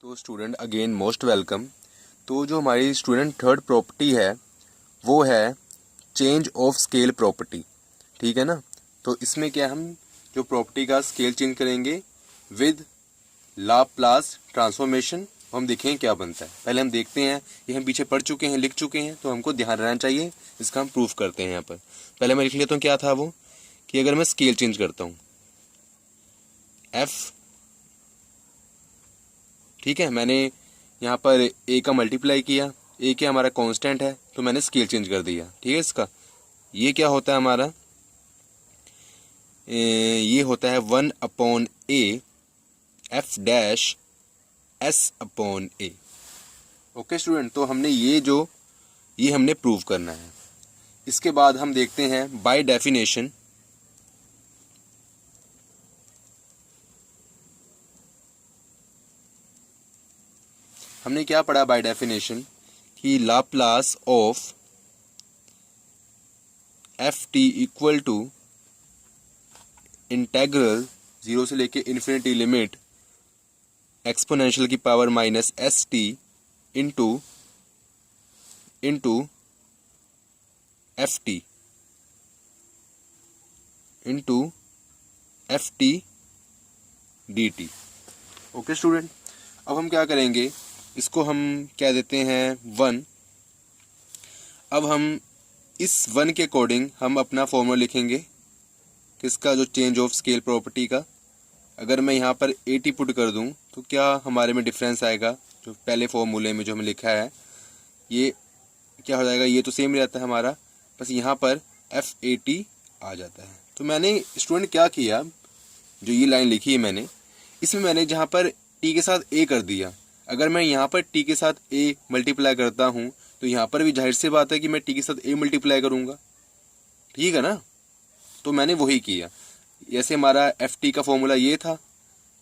तो student again most welcome. तो जो हमारी स्टूडेंट थर्ड प्रॉपर्टी है वो है चेंज ऑफ स्केल प्रॉपर्टी, ठीक है ना। तो इसमें क्या हम जो प्रॉपर्टी का स्केल चेंज करेंगे विद लाप्लास ट्रांसफॉर्मेशन, हम देखें क्या बनता है। पहले हम देखते हैं, ये हम पीछे पढ़ चुके हैं, लिख चुके हैं, तो हमको ध्यान रहना चाहिए। इसका हम प्रूफ करते हैं यहाँ पर। पहले मैं लिख लेता हूँ क्या था वो, कि अगर मैं स्केल चेंज करता हूँ एफ, ठीक है, मैंने यहाँ पर ए का मल्टीप्लाई किया, ए क्या हमारा कांस्टेंट है, तो मैंने स्केल चेंज कर दिया, ठीक है। इसका ये क्या होता है हमारा, ये होता है 1/a F dash s/a। Okay student, तो हमने ये हमने प्रूव करना है। इसके बाद हम देखते हैं बाय डेफिनेशन, हमने क्या पढ़ा बाय डेफिनेशन, कि Laplace of f t equal to integral 0 से लेके इन्फिनिटी लिमिट एक्सपोनेंशियल की power minus s t into f t d t. Okay student, अब हम क्या करेंगे, इसको हम क्या देते हैं 1। अब हम इस 1 के अकॉर्डिंग हम अपना फॉर्मूला लिखेंगे, किसका, जो चेंज ऑफ स्केल प्रॉपर्टी का। अगर मैं यहाँ पर 80 पुट कर दूँ तो क्या हमारे में डिफरेंस आएगा, जो पहले फॉर्मूले में जो हमें लिखा है ये क्या हो जाएगा, ये तो सेम रहता है हमारा, बस यहाँ पर F80 आ जाता है। तो मैंने स्टूडेंट क्या किया, जो ये लाइन लिखी है मैंने, इसमें मैंने जहाँ पर t के साथ a कर दिया। अगर मैं यहाँ पर t के साथ a मल्टीप्लाई करता हूँ तो यहाँ पर भी जाहिर सी बात है कि मैं t के साथ a मल्टीप्लाई करूँगा, ठीक है ना। तो मैंने वही किया। जैसे हमारा ft का फॉर्मूला ये था,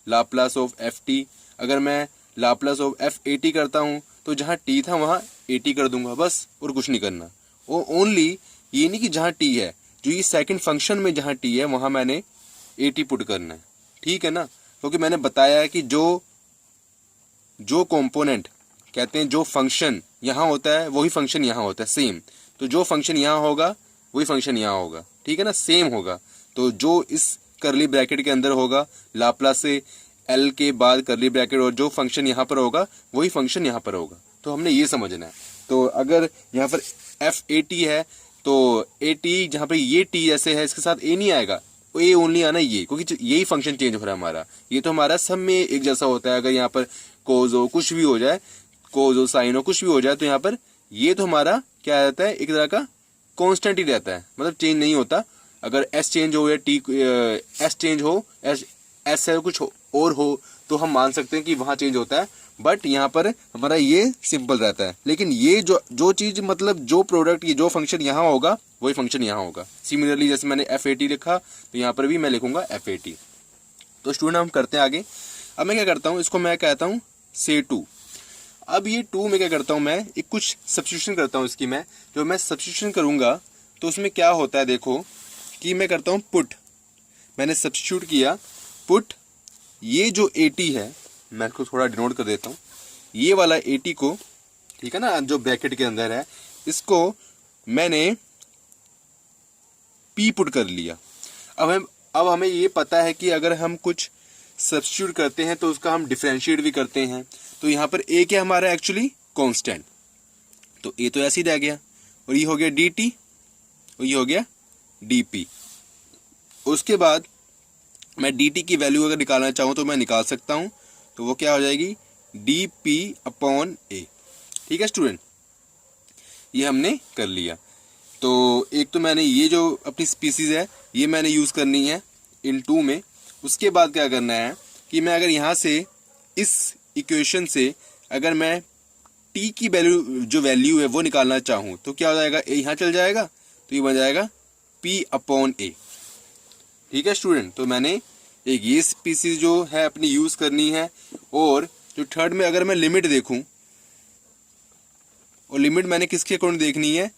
लाप्लास ऑफ ft। अगर मैं लाप्लास ऑफ F80 करता हूँ तो जहाँ t था वहाँ 80 कर दूंगा, बस, और कुछ नहीं करना। वो ओनली ये नहीं कि जहाँ t है, जो ये सेकंड फंक्शन में जहाँ t है वहाँ मैंने 80 पुट करना है, ठीक है ना। क्योंकि मैंने बताया है कि जो कंपोनेंट कहते हैं, जो फंक्शन यहाँ होता है वही फंक्शन यहाँ होता है, सेम। तो जो फंक्शन यहाँ होगा वही फंक्शन यहाँ होगा, ठीक है ना, सेम होगा। तो जो इस करली ब्रैकेट के अंदर होगा, लाप्लास से एल के बाद करली ब्रैकेट, और जो फंक्शन यहाँ पर होगा वही फंक्शन यहाँ पर होगा। तो हमने ये समझना है। तो अगर यहाँ पर F80 है तो A जहाँ पर ये t जैसे है, इसके साथ a नहीं आएगा, ए ओनली आना ये, क्योंकि यही फंक्शन चेंज हो रहा है हमारा। ये तो हमारा सब में एक जैसा होता है। अगर यहाँ पर कोज हो, कुछ भी हो जाए, कोज हो, साइन हो, कुछ भी हो जाए, तो यहाँ पर ये तो हमारा क्या रहता है, एक तरह का कांस्टेंट ही रहता है, मतलब चेंज नहीं होता। अगर एस चेंज हो या एस चेंज हो, एस है कुछ और हो, तो हम मान सकते हैं कि वहाँ चेंज होता है। बट यहाँ पर हमारा ये सिंपल रहता है। लेकिन ये जो चीज़, मतलब जो प्रोडक्ट, ये जो फंक्शन यहाँ होगा वही फंक्शन यहाँ होगा। सिमिलरली जैसे मैंने F80 लिखा तो यहाँ पर भी मैं लिखूंगा F80। तो स्टूडेंट हम करते हैं आगे। अब मैं क्या करता हूँ, इसको मैं कहता हूँ से 2। अब ये 2 में क्या करता हूँ, मैं एक कुछ सब्स्टिट्यूशन करता हूँ इसकी। मैं जो मैं सब्स्टिट्यूशन करूँगा तो उसमें क्या होता है, देखो कि मैं करता हूँ पुट। मैंने सब्स्टिट्यूट किया पुट, ये जो 80 है, मैं इसको थोड़ा डिनोट कर देता हूँ, ये वाला 80 को, ठीक है ना, जो ब्रैकेट के अंदर है, इसको मैंने P पुट कर लिया। अब हमें ये पता है कि अगर हम कुछ सब्स्टिट्यूट करते हैं तो उसका हम डिफरेंशिएट भी करते हैं। तो यहाँ पर a क्या हमारा एक्चुअली कांस्टेंट, तो a तो ऐसे ही रह गया, और ये हो गया dt, और ये हो गया dp। उसके बाद मैं dt की वैल्यू अगर निकालना चाहूँ तो मैं निकाल सकता हूँ, तो वो क्या हो जाएगी dp/a, ठीक है स्टूडेंट। ये हमने कर लिया। तो एक तो मैंने ये जो अपनी स्पीसीज है ये मैंने यूज़ करनी है इन 2 में। उसके बाद क्या करना है कि मैं अगर यहाँ से इस इक्वेशन से अगर मैं t की वैल्यू है वो निकालना चाहूँ तो क्या हो जाएगा, a यहाँ चल जाएगा, तो ये बन जाएगा p/a, ठीक है स्टूडेंट। तो मैंने एक ये स्पीसीज जो है अपनी यूज़ करनी है। और जो थर्ड में अगर मैं लिमिट देखूँ, और लिमिट मैंने किसके अकॉर्डिंग देखनी है,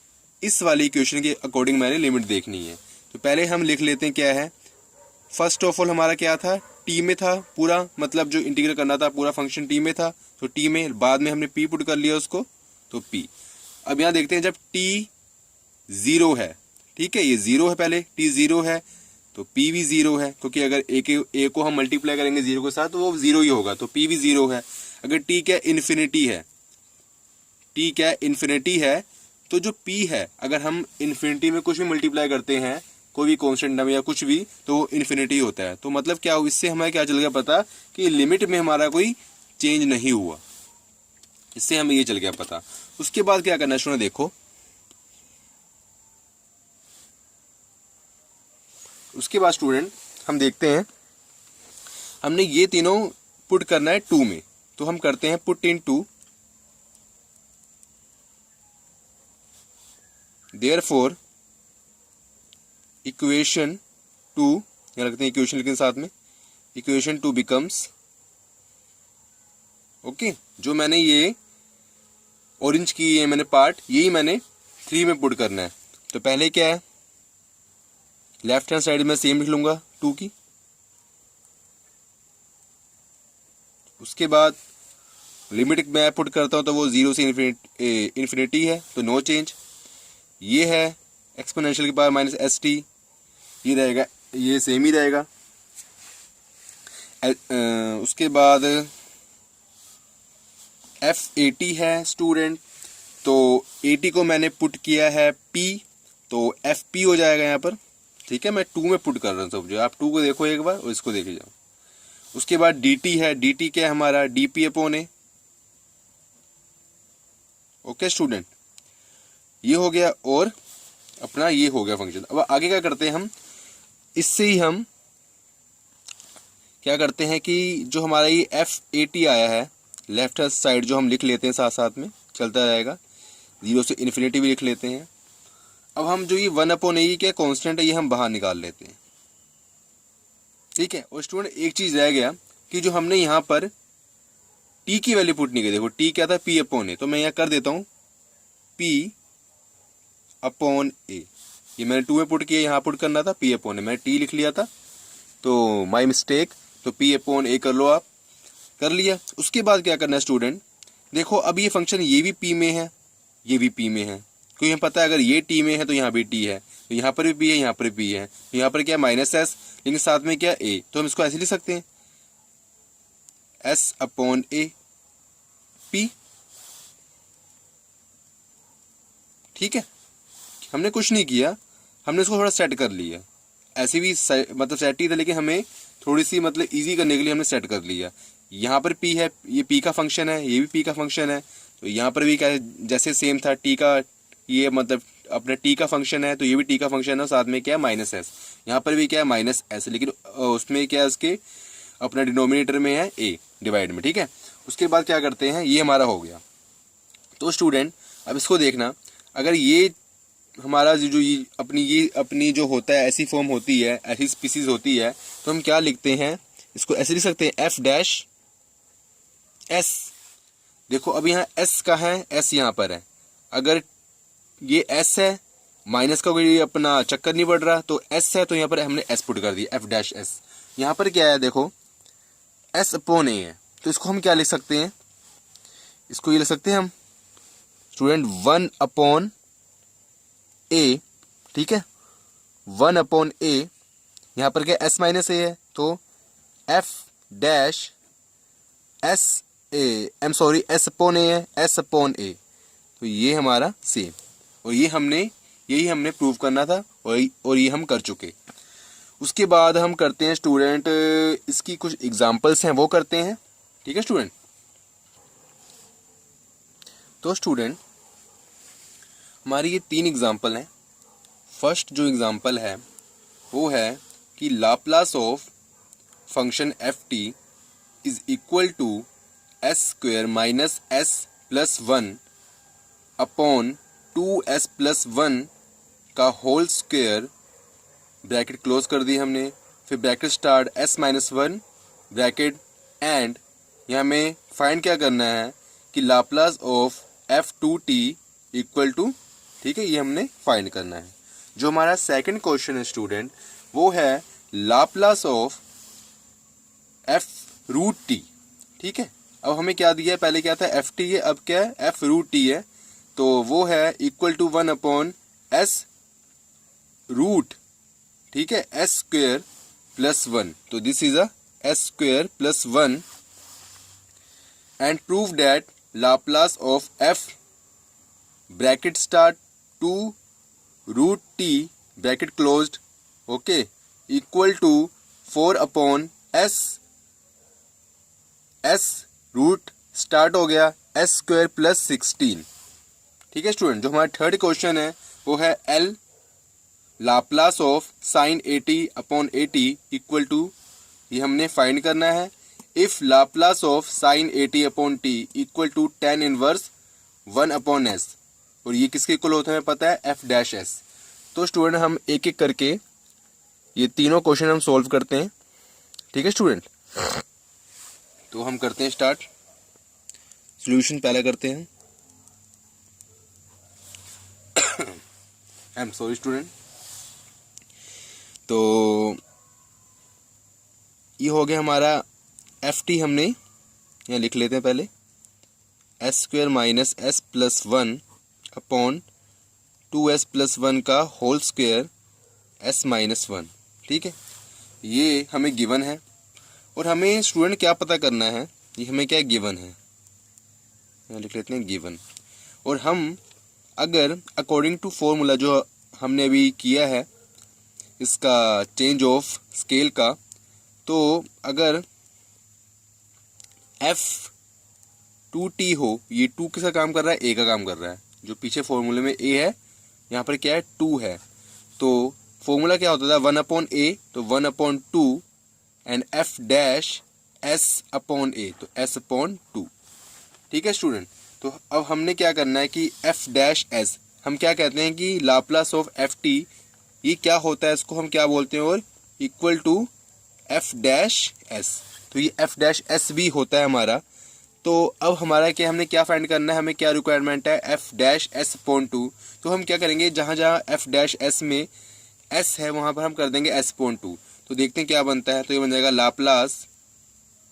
इस वाली इक्वेशन के अकॉर्डिंग मैंने लिमिट देखनी है। तो पहले हम लिख लेते हैं क्या है। फर्स्ट ऑफ ऑल हमारा क्या था, टी में था पूरा, मतलब जो इंटीग्रल करना था पूरा फंक्शन टी में था, तो टी में बाद में हमने पी पुट कर लिया उसको, तो पी। अब यहाँ देखते हैं जब टी 0 है, ठीक है, ये 0 है, पहले टी 0 है तो पी भी 0 है, क्योंकि अगर ए को हम मल्टीप्लाई करेंगे 0 के साथ तो वो 0 ही होगा, तो पी भी 0 है। अगर टी क्या इन्फिनिटी है, टी क्या इन्फिनिटी है, तो जो पी है अगर हम इन्फिनिटी में कुछ भी मल्टीप्लाई करते हैं, कोई भी कॉन्स्टेंट नंबर या कुछ भी, तो वो इन्फिनिटी होता है। तो मतलब क्या, इससे हमें क्या चल गया पता कि लिमिट में हमारा कोई चेंज नहीं हुआ, इससे हमें ये चल गया पता। उसके बाद क्या करना है स्टूडेंट, देखो उसके बाद स्टूडेंट हम देखते हैं, हमने ये तीनों पुट करना है 2 में, तो हम करते हैं पुट इन 2, देयरफॉर इक्वेशन 2, यहाँ रखते हैं इक्वेशन लेकिन साथ में, इक्वेशन 2 बिकम्स, ओके, जो मैंने ये ऑरेंज की है मैंने पार्ट, यही मैंने 3 में पुट करना है। तो पहले क्या है, लेफ्ट हैंड साइड में सेम लिख लूंगा 2 की, उसके बाद लिमिट मैं पुट करता हूं तो वो 0 से इन्फिनिटी है, तो नो चेंज। ये है एक्सपोनेंशियल के पावर माइनस एस टी, ये रहेगा, ये सेम ही रहेगा। उसके बाद F80 है स्टूडेंट, तो 80 को मैंने पुट किया है P, तो FP हो जाएगा यहाँ पर, ठीक है। मैं 2 में पुट कर रहा हूँ सब, जो आप 2 को देखो एक बार और इसको देखे जाओ। उसके बाद DT है, DT क्या है हमारा DP अपॉन ए, ओके स्टूडेंट, ये हो गया और अपना ये हो गया फंक्शन। अब आगे क्या करते हैं हम, इससे ही हम क्या करते हैं कि जो हमारा ये F80 आया है लेफ्ट हैंड साइड, जो हम लिख लेते हैं साथ साथ में चलता रहेगा, 0 से इन्फिनिटी भी लिख लेते हैं। अब हम जो ये 1 अपॉन ए क्या कॉन्स्टेंट है, ये हम बाहर निकाल लेते हैं, ठीक है। और स्टूडेंट एक चीज रह गया कि जो हमने यहाँ पर टी की वैल्यू पुट नहीं की, देखो टी क्या था P अपॉन ए, तो मैं यहाँ कर देता हूँ P अपॉन ए, ये मैंने 2 में पुट किया, यहाँ पुट करना था P अपॉन ए, मैंने टी लिख लिया था तो माई मिस्टेक, तो P अपॉन ए कर लो, आप कर लिया। उसके बाद क्या करना है स्टूडेंट, देखो अब ये फंक्शन ये भी P में है, ये भी P में है, क्योंकि हमें पता है अगर ये T में है तो यहाँ भी T है, तो यहाँ पर भी P है, यहाँ पर भी P है, तो यहाँ पर क्या माइनस एस, लेकिन साथ में क्या A, तो हम इसको ऐसे लिख सकते हैं S अपॉन ए P, ठीक है। हमने कुछ नहीं किया, हमने इसको थोड़ा सेट कर लिया, ऐसे भी मतलब सेट ही था, लेकिन हमें थोड़ी सी मतलब इजी करने के लिए हमने सेट कर लिया। यहाँ पर P है, ये P का फंक्शन है, ये भी P का फंक्शन है, तो यहाँ पर भी क्या है जैसे सेम था T का, ये मतलब अपना T का फंक्शन है, तो ये भी T का फंक्शन है, साथ में क्या है माइनस एस, यहाँ पर भी क्या है माइनस एस, लेकिन उसमें क्या है उसके अपना डिनोमिनेटर में है A डिवाइड में, ठीक है। उसके बाद क्या करते हैं, ये हमारा हो गया। तो स्टूडेंट अब इसको देखना, अगर ये हमारा जो ये अपनी जो होता है ऐसी फॉर्म होती है, ऐसी स्पीसीज होती है, तो हम क्या लिखते हैं, इसको ऐसे लिख सकते हैं F डैश S। देखो अब यहाँ S का है, S यहाँ पर है, अगर ये S है, माइनस का कोई अपना चक्कर नहीं पड़ रहा, तो S है तो यहाँ पर हमने S पुट कर दिया, F डैश S। यहाँ पर क्या है देखो S अपॉन ए है, तो इसको हम क्या लिख सकते हैं, इसको ये लिख सकते हैं हम स्टूडेंट 1 अपॉन ए, ठीक है, 1 अपॉन ए, यहाँ पर क्या S माइनस ए है, तो F डैश S ए, S अपॉन ए है, S अपॉन ए, तो ये हमारा सेम, और ये यही हमने प्रूव करना था, और ये हम कर चुके। उसके बाद हम करते हैं स्टूडेंट, इसकी कुछ एग्जांपल्स हैं वो करते हैं, ठीक है स्टूडेंट। तो स्टूडेंट हमारी ये 3 एग्जांपल हैं। फर्स्ट जो एग्जांपल है वो है कि Laplace of function ft is equal to s square minus s plus 1 upon 2s plus 1 का होल स्क्वायर, ब्रैकेट क्लोज कर दी हमने, फिर bracket start s minus 1 bracket and, यहाँ हमें फाइंड क्या करना है कि Laplace of f2t equal to, ठीक है, ये हमने फाइंड करना है। जो हमारा सेकंड क्वेश्चन है स्टूडेंट वो है Laplace of f root t. ठीक है, अब हमें क्या दिया है, पहले क्या था एफ टी है, अब क्या है एफ रूट टी है, तो वो है इक्वल टू 1/s रूट, ठीक है, एस स्क्वेयर प्लस 1। तो this is a s square plus 1 and prove that Laplace of f bracket start 2 root t bracket closed, okay, equal to 4/s s root start हो गया S square plus 16। ठीक है student, जो हमारा third question है वो है L Laplace of sine 80/80 equal to, ये हमने फाइंड करना है, if Laplace of sine 80/t equal to tan inverse 1/s, और ये किसके इक्वल होता है हमें पता है एफ डैश एस। तो स्टूडेंट हम एक एक करके ये तीनों क्वेश्चन हम सॉल्व करते हैं। ठीक है स्टूडेंट, तो हम करते हैं स्टार्ट। सॉल्यूशन पहले करते हैं। I am sorry student. तो ये हो गया हमारा एफ टी, हमने यहाँ लिख लेते हैं पहले, S square minus S plus 1/2s+1 का होल स्क्वेयर s माइनस 1। ठीक है, ये हमें गिवन है, और हमें स्टूडेंट क्या पता करना है, ये हमें क्या गिवन है, यहाँ लिख लेते हैं गिवन। और हम अगर अकॉर्डिंग टू फॉर्मूला जो हमने अभी किया है इसका चेंज ऑफ स्केल का, तो अगर f2t हो, ये 2 किसका काम कर रहा है, a का काम कर रहा है, जो पीछे फॉर्मूले में a है, यहाँ पर क्या है 2 है, तो फॉर्मूला क्या होता था 1/a, तो 1/2 एंड f डैश s/a, तो s/2। ठीक है स्टूडेंट, तो अब हमने क्या करना है कि f डैश s, हम क्या कहते हैं कि लाप्लास ऑफ एफ टी, ये क्या होता है, इसको हम क्या बोलते हैं, और equal to f dash s, तो ये f डैश s भी होता है हमारा। तो अब हमारा क्या, हमने क्या फाइंड करना है, हमें क्या रिक्वायरमेंट है, f डैश s/2। तो हम क्या करेंगे, जहाँ जहाँ f डैश s में s है वहाँ पर हम कर देंगे s/2। तो देखते हैं क्या बनता है, तो ये बन जाएगा Laplace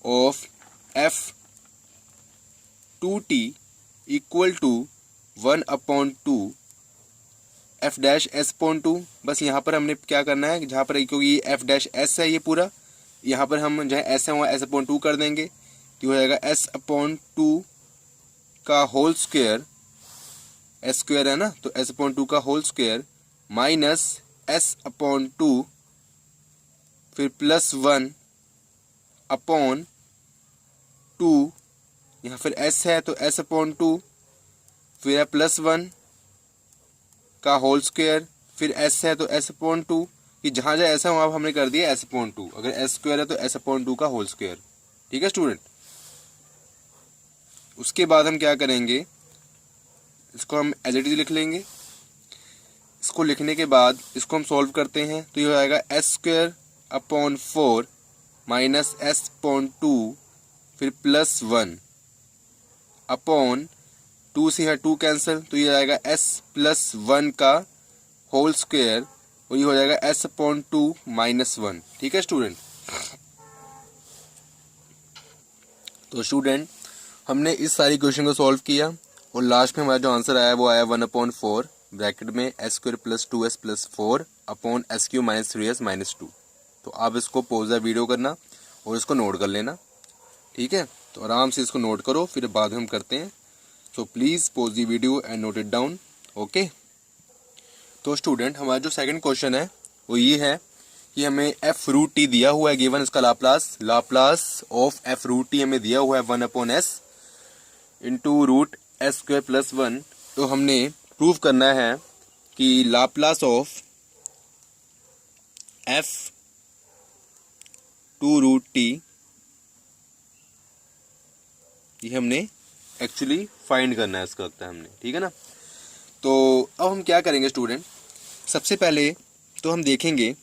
of f2t equal to 1/2 f dash s/2। बस यहाँ पर हमने क्या करना है, जहाँ पर क्योंकि f डैश s है ये पूरा, यहाँ पर हम जहाँ s है वहाँ s/2 कर देंगे, तो हो जाएगा s/2 का होल स्क्वायर, s स्क्वायर है ना, तो s/2 का होल स्क्वायर माइनस s/2 फिर प्लस 1/2, यहाँ फिर s है तो s/2 फिर है प्लस 1 का होल स्क्वायर, फिर s है तो s/2, कि जहाँ जहाँ s है वहाँ हमने कर दिया s/2, अगर s स्क्वायर है तो s/2 का होल स्क्वायर। ठीक है स्टूडेंट, उसके बाद हम क्या करेंगे, इसको हम एज इट इज लिख लेंगे। इसको लिखने के बाद इसको हम सॉल्व करते हैं, तो ये हो जाएगा s²/4 माइनस s/2 फिर प्लस 1/2 से है 2 कैंसिल, तो ये आएगा s+1 का होल स्क्वायर, और ये हो जाएगा s/2 माइनस 1। ठीक है स्टूडेंट, तो स्टूडेंट हमने इस सारी क्वेश्चन को सॉल्व किया, और लास्ट में हमारा जो आंसर आया वो आया 1/4 ब्रैकेट में s² + 2s + 4/s³ - 3s - 2। तो आप इसको पॉज द वीडियो करना और इसको नोट कर लेना। ठीक है, तो आराम से इसको नोट करो, फिर बाद में हम करते हैं। So please pause the video and note it down. Okay, तो स्टूडेंट हमारा जो सेकंड क्वेश्चन है वो ये है कि हमें f√t दिया हुआ है, गिवन इसका लाप्लास ऑफ f√t हमें दिया हुआ है 1/s इंटू रूट s² + 1। तो हमने प्रूव करना है कि लाप्लास ऑफ f2√t, ये हमने एक्चुअली फाइंड करना है, इसका लगता है हमने। ठीक है ना, तो अब हम क्या करेंगे स्टूडेंट, सबसे पहले तो हम देखेंगे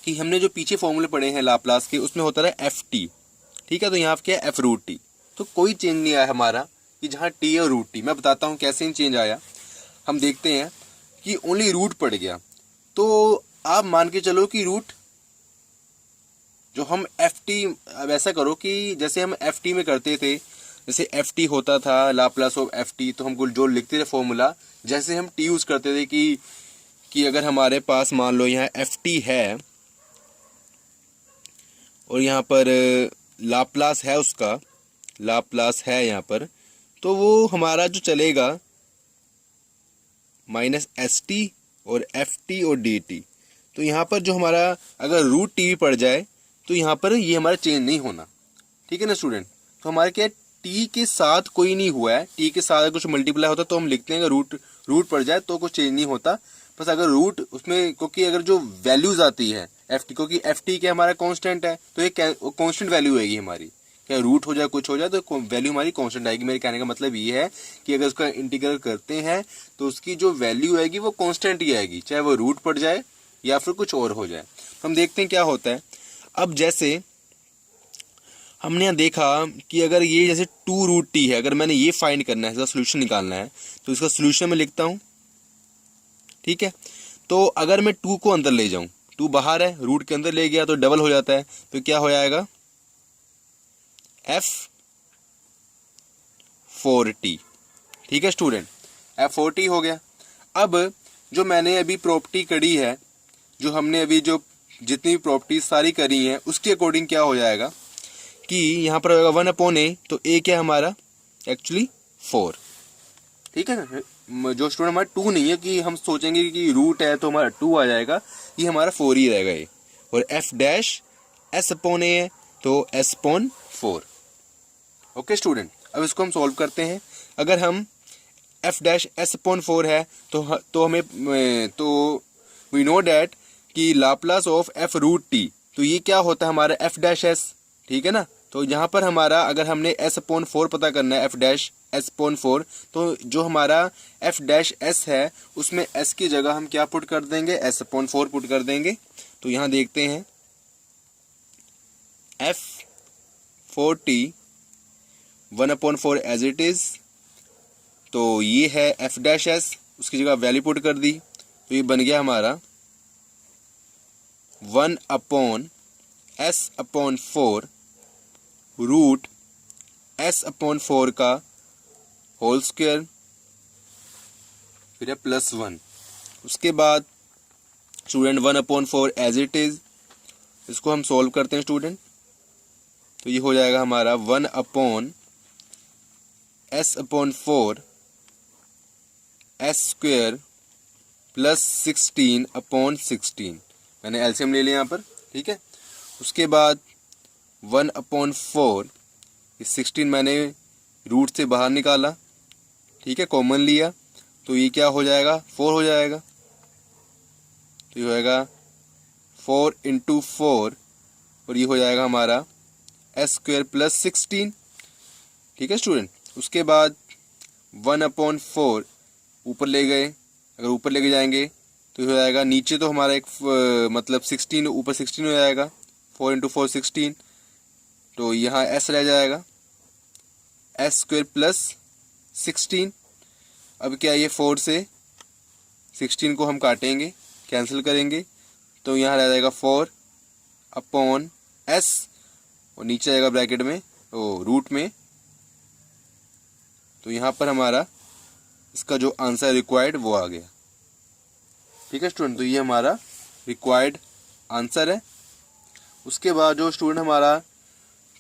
कि हमने जो पीछे फॉर्मूले पढ़े हैं लाप्लास के, उसमें होता है ft। ठीक है, तो यहाँ क्या है f√t, तो कोई चेंज नहीं आया हमारा कि जहाँ t और रूट t। मैं बताता हूँ कैसे ही चेंज आया। हम देखते हैं कि ओनली रूट पड़ गया, तो आप मान के चलो कि रूट जो हम एफ टी, अब ऐसा करो कि जैसे हम एफ टी में करते थे, जैसे एफ टी होता था लाप्लास ऑफ एफ टी, तो हम जो लिखते थे फॉर्मूला, जैसे हम टी यूज़ करते थे कि अगर हमारे पास मान लो यहाँ एफ टी है और यहाँ पर लाप्लास है, उसका लाप्लास है यहाँ पर, तो वो हमारा जो चलेगा माइनस एस टी और एफ टी और डी टी। तो यहाँ पर जो हमारा अगर रूट टी भी पड़ जाए तो यहाँ पर ये हमारा चेंज नहीं होना, ठीक है ना स्टूडेंट। तो हमारे क्या टी के साथ कोई नहीं हुआ है, टी के साथ अगर कुछ मल्टीप्लाई होता तो हम लिखते हैं अगर रूट पड़ जाए तो कुछ चेंज नहीं होता। बस अगर रूट उसमें, क्योंकि अगर जो वैल्यूज आती है एफ टी, क्योंकि एफ टी क्या हमारा कांस्टेंट है, तो ये कांस्टेंट वैल्यू आएगी हमारी, क्या रूट हो जाए कुछ हो जाए तो वैल्यू हमारी कांस्टेंट आएगी। मेरे कहने का मतलब ये है कि अगर उसका इंटीग्रल करते हैं तो उसकी जो वैल्यू आएगी वो कांस्टेंट ही आएगी, चाहे वो रूट पड़ जाए या फिर कुछ और हो जाए। तो हम देखते हैं क्या होता है। अब जैसे हमने यहाँ देखा कि अगर ये जैसे 2 रूट टी है, अगर मैंने ये फाइंड करना है, इसका सोल्यूशन निकालना है, तो इसका सोल्यूशन मैं लिखता हूँ, ठीक है। तो अगर मैं 2 को अंदर ले जाऊँ, 2 बाहर है, रूट के अंदर ले गया तो डबल हो जाता है, तो क्या हो जाएगा F4T, ठीक है स्टूडेंट, F4T हो गया। अब जो मैंने अभी प्रॉपर्टी करी है, जो हमने अभी जो जितनी भी प्रॉपर्टीज सारी करी हैं, उसके अकॉर्डिंग क्या हो जाएगा कि यहाँ पर होगा 1/a, तो a क्या हमारा एक्चुअली 4, ठीक है ना। जो स्टूडेंट हमारा 2 नहीं है कि हम सोचेंगे कि रूट है तो हमारा 2 आ जाएगा, ये हमारा 4 ही रहेगा ये। और f डैश s/a है तो s/4। ओके स्टूडेंट, अब इसको हम सॉल्व करते हैं। अगर हम f डैश s/4 है तो हमें तो वी नो डैट कि Laplace of f root t, तो ये क्या होता है हमारा f डैश s, ठीक है ना। तो यहाँ पर हमारा अगर हमने s/4 पता करना है, f डैश s/4, तो जो हमारा f डैश s है उसमें s की जगह हम क्या पुट कर देंगे, s/4 पुट कर देंगे। तो यहाँ देखते हैं F4T 1/4 एज इट इज, तो ये है f डैश s, उसकी जगह वैल्यू पुट कर दी, तो ये बन गया हमारा 1/s/4 रूट s/4 का होल स्क्वायर, फिर है +1। उसके बाद स्टूडेंट 1/4 एज इट इज, इसको हम सॉल्व करते हैं स्टूडेंट, तो ये हो जाएगा हमारा 1/s/4 s² प्लस 16/16, मैंने एलसीएम ले लिया यहाँ पर, ठीक है। उसके बाद 1/4, 16 मैंने रूट से बाहर निकाला, ठीक है, कॉमन लिया, तो ये क्या हो जाएगा 4 हो जाएगा, तो ये होएगा 4 × 4 और ये हो जाएगा हमारा s² प्लस 16, ठीक है स्टूडेंट। उसके बाद 1/4 ऊपर ले गए, अगर ऊपर लेके जाएंगे तो हो जाएगा, नीचे तो हमारा एक मतलब 16, ऊपर 16 हो जाएगा, 4 × 4 16, तो यहाँ s रह जाएगा s² प्लस 16। अब क्या ये 4 से 16 को हम काटेंगे, कैंसिल करेंगे, तो यहाँ रह जाएगा 4/s और नीचे आएगा ब्रैकेट में रूट में, तो यहाँ पर हमारा इसका जो आंसर रिक्वायर्ड वो आ गया, ठीक है स्टूडेंट। तो ये हमारा रिक्वायर्ड आंसर है। उसके बाद जो स्टूडेंट हमारा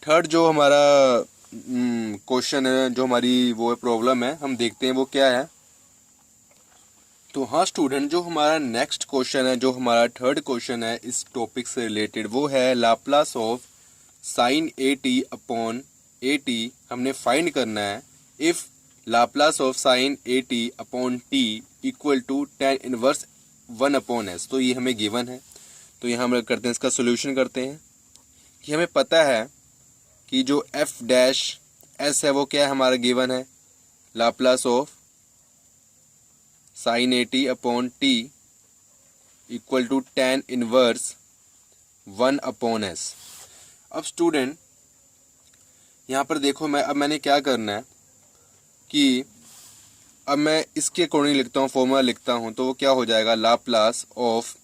थर्ड जो हमारा क्वेश्चन है, जो हमारी वो प्रॉब्लम है, हम देखते हैं वो क्या है। तो हाँ स्टूडेंट, जो हमारा नेक्स्ट क्वेश्चन है, जो हमारा थर्ड क्वेश्चन है इस टॉपिक से रिलेटेड, वो है लाप्लास ऑफ sin AT/AT हमने फाइंड करना है। If Laplace of sin AT/T equal to tan inverse 1/s, तो ये हमें गिवन है। तो यहाँ हम करते हैं, इसका सोल्यूशन करते हैं कि हमें पता है कि जो f डैश s है वो क्या है हमारा गिवन है, Laplace of sin AT/T equal to tan inverse 1/s। अब स्टूडेंट यहाँ पर देखो, अब मैंने क्या करना है कि अब मैं इसके अकॉर्डिंग लिखता हूँ, फॉर्मूला लिखता हूँ, तो वो क्या हो जाएगा, लाप्लास ऑफ,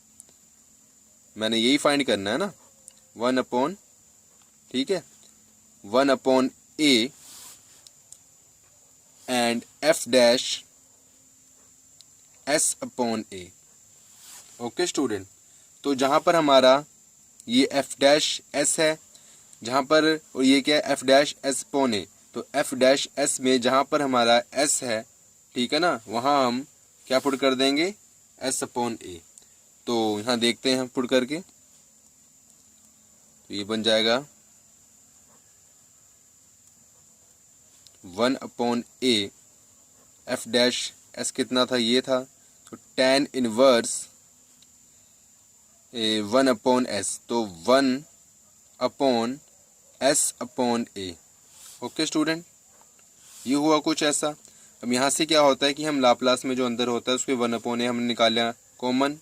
मैंने यही फाइंड करना है ना, 1/s ठीक है, 1/a and f dash s/a। Okay student, तो जहाँ पर हमारा ये f डैश s है, जहाँ पर, और ये क्या है f डैश s/a, तो f डैश s में जहाँ पर हमारा s है, ठीक है ना, वहाँ हम क्या पुट कर देंगे, s/a। तो यहाँ देखते हैं हम पुट करके, तो ये बन जाएगा 1/a, f डैश s कितना था, ये था, तो tan इनवर्स 1/s, तो 1/s/a। ओके स्टूडेंट, ये हुआ कुछ ऐसा। अब यहाँ से क्या होता है कि हम लाप्लास में जो अंदर होता है उसके 1/a हमने निकाल लिया कॉमन,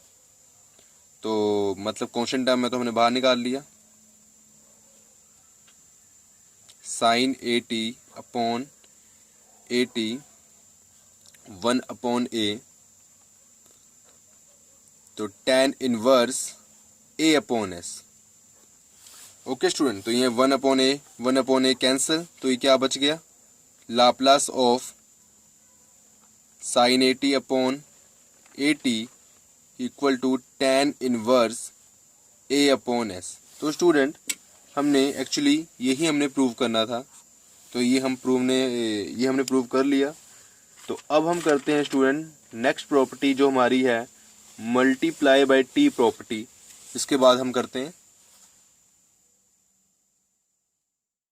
तो मतलब कांस्टेंट टर्म में तो हमने बाहर निकाल लिया, sin at/at 1/a, तो tan inverse a/s। Okay student, तो ये 1/a कैंसिल, तो ये क्या बच गया, Laplace of sin at/at equal to tan inverse a/s। तो स्टूडेंट, हमने एक्चुअली यही हमने प्रूव करना था, तो ये हमने प्रूव कर लिया। तो अब हम करते हैं स्टूडेंट नेक्स्ट प्रॉपर्टी जो हमारी है मल्टीप्लाई बाय टी प्रॉपर्टी, इसके बाद हम करते हैं